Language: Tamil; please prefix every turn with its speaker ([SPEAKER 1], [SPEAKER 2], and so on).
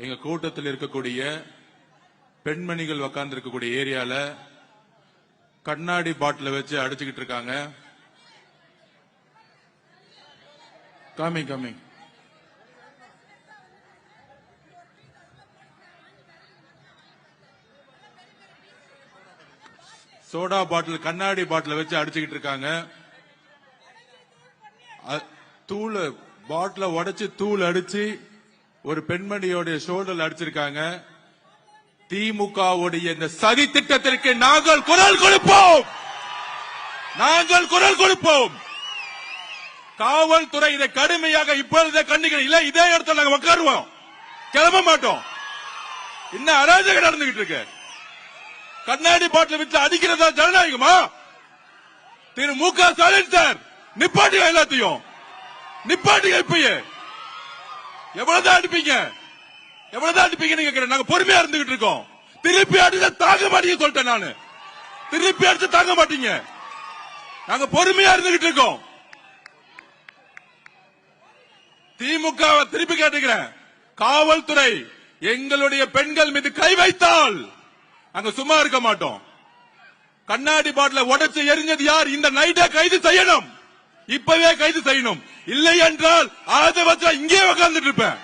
[SPEAKER 1] எங்க கூட்டத்தில் இருக்கக்கூடிய பெண்மணிகள் உட்கார்ந்து இருக்கக்கூடிய ஏரியால கண்ணாடி பாட்டில வச்சு அடிச்சுக்கிட்டு இருக்காங்க. கமிங் சோடா பாட்டில் கண்ணாடி பாட்டில வச்சு அடிச்சுக்கிட்டு இருக்காங்க. தூள் பாட்டில உடைச்சு தூள் அடிச்சு ஒரு பெண்மணியோட ஷோல்டர்ல அடிச்சிருக்காங்க. திமுகவுடைய இந்த சதி திட்டத்திற்கு நாங்கள் குரல் கொடுப்போம். காவல்துறை இதை கடுமையாக இப்பொழுதே கண்டிக்கிறோம். இல்ல இதே இடத்துல நாங்க உட்காருவோம், கிளம்ப மாட்டோம். இன்னும் அராஜகம் நடந்துகிட்டு இருக்கு. கண்ணாடி பாட்டில் விட்டு அடிக்கிறதா ஜனநாயகமா? திரு மு க ஸ்டாலின் சார் நிப்பாட்டியா, எல்லாத்தையும் நிப்பாட்டியா. இப்பயே எவ்வளவுதான் அடிப்பீங்க நீங்க? நாங்க பொறுமையா இருந்துகிட்டு இருக்கோம். திருப்பி அடிச்சா தாங்க மாட்டீங்க சொல்லிட்டேன் நானு. திருப்பி அடிச்சு தாங்க மாட்டீங்க. நாங்க பொறுமையா இருந்துகிட்டு இருக்கோம். திமுக திருப்பி கேட்டுக்கிறேன், காவல்துறை எங்களுடைய பெண்கள் மீது கை வைத்தால் அங்க சும்மா இருக்க மாட்டோம். கண்ணாடி பாட்டில உடைச்சு எரிஞ்சது யார்? இந்த நைட்டை கைது செய்யணும். இப்பவே கைது செய்யணும். இல்லை என்றால் அதை வச்சா இங்கே உட்கார்ந்துட்டு இருப்பேன்.